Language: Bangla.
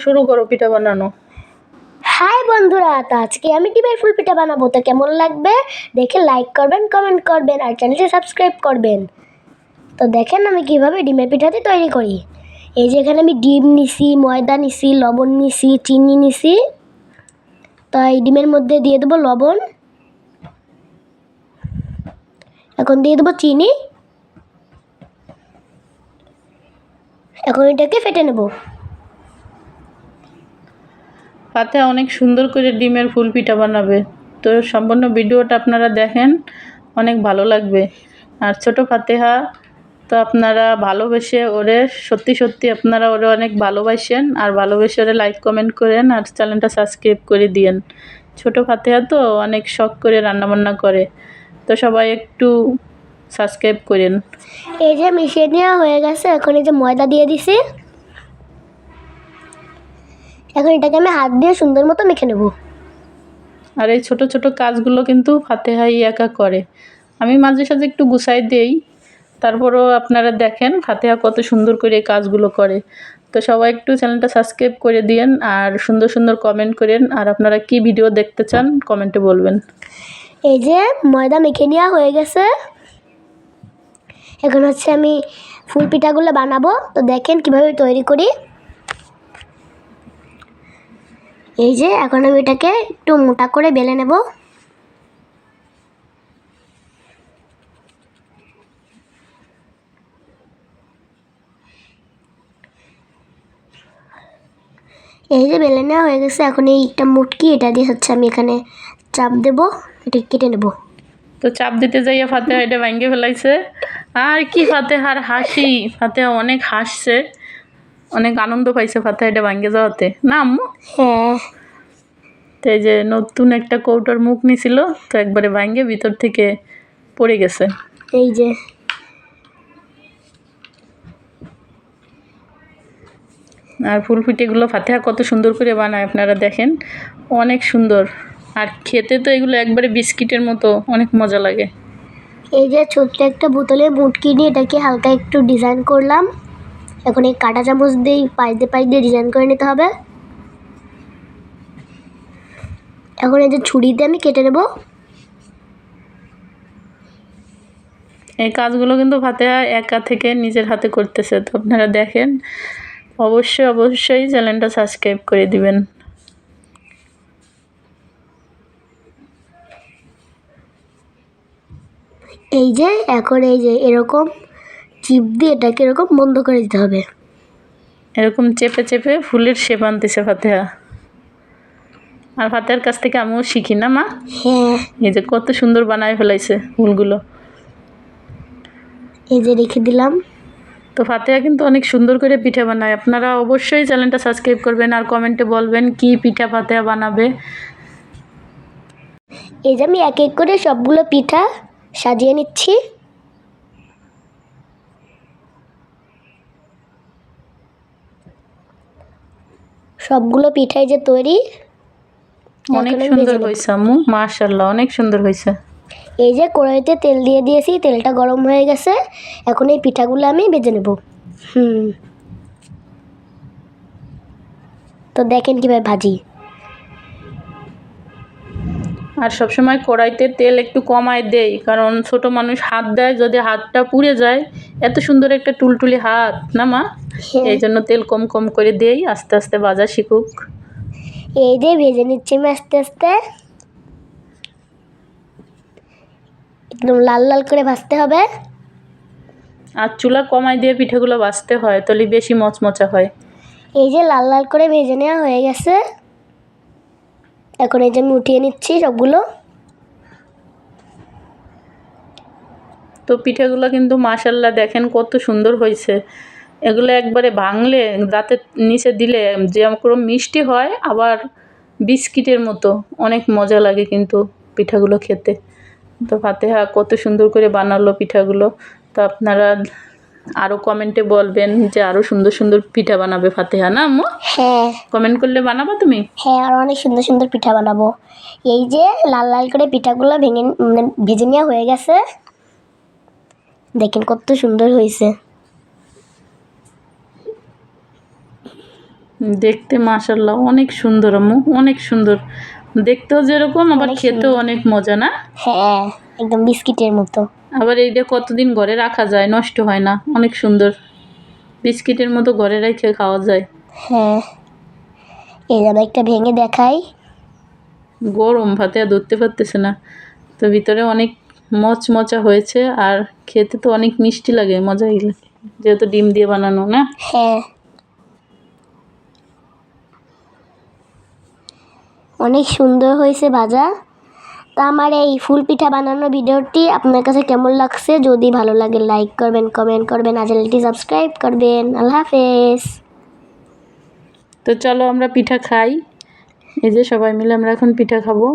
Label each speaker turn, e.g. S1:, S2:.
S1: শুরু করো পিঠা বানানো।
S2: হাই বন্ধুরা, তো আজকে আমি ডিমের ফুল পিঠা বানাবো। তো কেমন লাগবে দেখে লাইক করবেন, কমেন্ট করবেন আর চ্যানেলটি সাবস্ক্রাইব করবেন। তো দেখেন আমি কিভাবে ডিমের পিঠাটি তৈরি করি। এই যে এখানে আমি ডিম নিছি, ময়দা নিছি, লবণ নিছি, চিনি নিছি। তো এই ডিমের মধ্যে দিয়ে দেবো লবণ, এখন দিয়ে দেবো চিনি, এখন এটাকে ফেটে নেব।
S1: ফাতেহা অনেক সুন্দর করে ডিমের ফুল পিঠা বানাবে, তো সম্পূর্ণ ভিডিওটা আপনারা দেখেন, অনেক ভালো লাগবে। আর ছোট ফাতেহা তো আপনারা ভালোবেসে ওরে সত্যি সত্যি আপনারা ওরে অনেক ভালোবাসেন, আর ভালোবেসে ওরে লাইক কমেন্ট করেন আর চ্যানেলটা সাবস্ক্রাইব করে দিয়েন। ছোট ফাতেহা তো অনেক শখ করে রান্নাবান্না করে, তো সবাই একটু সাবস্ক্রাইব করেন।
S2: এই যে মিশিয়ে নেওয়া হয়ে গেছে, এখন এই যে ময়দা দিয়ে দিছি। এখন এটাকে আমি হাত দিয়ে সুন্দর মতো মেখে নেব।
S1: আর এই ছোট ছোট কাজগুলো কিন্তু ফাতেহাই একা করে, আমি মাঝে সাঝে একটু গুছাই দেই, তারপরেও আপনারা দেখেন ফাতেহা কত সুন্দর করে এই কাজগুলো করে। তো সবাই একটু চ্যানেলটা সাবস্ক্রাইব করে দিয়েন আর সুন্দর সুন্দর কমেন্ট করেন, আর আপনারা কি ভিডিও দেখতে চান কমেন্টে বলবেন।
S2: এই যে ময়দা মেখে নেওয়া হয়ে গেছে, এখন হচ্ছে আমি ফুল পিঠাগুলো বানাবো। তো দেখেন কিভাবে তৈরি করি। এই যে এখন আমি এটাকে একটু মোটা করে বেলে নেব। এই যে বেলে নেওয়া হয়ে গেছে, এখন এইটা মুটকি, এটা দিয়ে হচ্ছে আমি এখানে চাপ দেব, এটা কেটে নেব।
S1: তো চাপ দিতে যাইয়া ফাতেহা এটা ভাঙ্গে ফেলাইছে। আর কি ফাতেহার হাসি, ফাতেহা অনেক হাসছে, অনেক আনন্দ পাইছে ফাতেহা এটা ভাঙ্গে যাওয়াতে, না আম্মু?
S2: হ্যাঁ।
S1: তো এই যে নতুন একটা কৌটোর মুখ নিছিল, তো একবারে ভাঙ্গে ভিতর থেকে পড়ে গেছে।
S2: এই যে
S1: আর ফুল পিঠেগুলো ফাতেহা কত সুন্দর করে বানায় আপনারা দেখেন, অনেক সুন্দর। আর খেতে তো এগুলো একবারে বিস্কিটের মতো, অনেক মজা লাগে।
S2: এই যে ছোট্ট একটা বোতলে মুটকি নিয়ে এটাকে হালকা একটু ডিজাইন করলাম। এখন এই কাঁটা চামচ দিয়ে পাশ দিয়ে ডিজাইন করে নিতে হবে। এখন এই যে ছুরি দিয়ে আমি কেটে নেব।
S1: এই কাজগুলো কিন্তু ফাতেহা একা থেকে নিজের হাতে করতেছে, তো আপনারা দেখেন, অবশ্যই অবশ্যই চ্যানেলটা সাবস্ক্রাইব করে দিবেন।
S2: এই যে এখন এই যে এরকম চিপ দিয়ে এটাকে এরকম বন্ধ করে দিতে হবে।
S1: এরকম চেপে চেপে ফুলের শেপ আনতেছে ফাতেহা। আর ফাতেহার কাছ থেকে আমিও শিখি, না মা?
S2: হ্যাঁ।
S1: এই যে কত সুন্দর বানায় ফেলাইছে ফুলগুলো।
S2: এই যে রেখে দিলাম।
S1: তো ফাতেহা কিন্তু অনেক সুন্দর করে পিঠা বানায়, আপনারা অবশ্যই চ্যানেলটা সাবস্ক্রাইব করবেন আর কমেন্টে বলবেন কি পিঠা ফাতেহা বানাবে।
S2: এই যে আমি এক এক করে সবগুলো পিঠা সাজিয়ে নিচ্ছি। সবগুলো পিঠাই যে তৈরি।
S1: অনেক সুন্দর হয়েছে আম্মু, মাশাআল্লাহ অনেক সুন্দর হয়েছে।
S2: এই যে কড়াইতে তেল দিয়ে দিয়েছি, তেলটা গরম হয়ে গেছে, এখন এই পিঠাগুলো আমি ভেজে নেব। তো দেখেন কিভাবে ভাজি।
S1: আর সবসময় কড়াইতে তেল একটু কমায় দেই, কারণ ছোট মানুষ হাত দেয়, যদি হাতটা পুড়ে যায়, এত সুন্দর একটা টুলটুলি হাত, না মা? এই জন্য তেল কম কম করে দেই, আস্তে আস্তে ভাজা শিখুক।
S2: এই যে ভেজে নিচ্ছি আমি আস্তে আস্তে, একদম লাল লাল করে ভাজতে হবে।
S1: আর চুলা কমাই দিয়ে পিঠেগুলো ভাজতে হয়, তাহলে বেশি মচমচা হয়।
S2: এই যে লাল লাল করে ভেজে নেওয়া হয়ে গেছে, এখন এই যে আমি উঠিয়ে নিচ্ছি সবগুলো।
S1: তো পিঠেগুলো কিন্তু মাশাআল্লাহ দেখেন কত সুন্দর হয়েছে। এগুলো একবারে ভাঙলে দাঁতের নিচে দিলে যেরকম মিষ্টি হয়, আবার বিস্কিটের মতো অনেক মজা লাগে কিন্তু পিঠাগুলো খেতে। তো ফাতেহা কত সুন্দর করে বানালো পিঠাগুলো। তো আপনারা আরও কমেন্টে বলবেন যে আরও সুন্দর সুন্দর পিঠা বানাবে ফাতেহা, না আম্মু?
S2: হ্যাঁ।
S1: কমেন্ট করলে বানাবা তুমি?
S2: হ্যাঁ, আর অনেক সুন্দর সুন্দর পিঠা বানাবো। এই যে লাল লাল করে পিঠাগুলো ভেজে নেওয়া হয়ে গেছে, দেখেন কত সুন্দর হয়েছে।
S1: দেখতে মাশাআল্লাহ অনেক সুন্দর আম্মু, অনেক সুন্দর। দেখতেও যেরকম আবার
S2: অনেক
S1: খেতেও অনেক মজা না?
S2: হ্যাঁ, একদম বিস্কিটের মতো।
S1: আবার এইটা কতদিন ঘরে রাখা যায়, নষ্ট হয় না। অনেক সুন্দর। বিস্কিটের মতো ঘরে রেখে খাওয়া যায়।
S2: হ্যাঁ, এই আমি একটা ভেঙে দেখাই।
S1: গরম ভাতে আর ধরতে পারতেছে না। তো ভিতরে অনেক মচমচা হয়েছে আর খেতে তো অনেক মিষ্টি লাগে, মজাই লাগে। যেহেতু ডিম দিয়ে বানানো না?
S2: হ্যাঁ, অনেক সুন্দর হয়েছে ভাজা। তো আমার এই ফুল পিঠা বানানোর ভিডিওটি আপনার কাছে কেমন লাগছে? যদি ভালো লাগে লাইক করবেন, কমেন্ট করবেন, আর চ্যানেলটি সাবস্ক্রাইব করবেন। আল্লাহ হাফেজ।
S1: তো চলো আমরা পিঠা খাই। এই যে সবাই মিলে আমরা এখন পিঠা খাবো।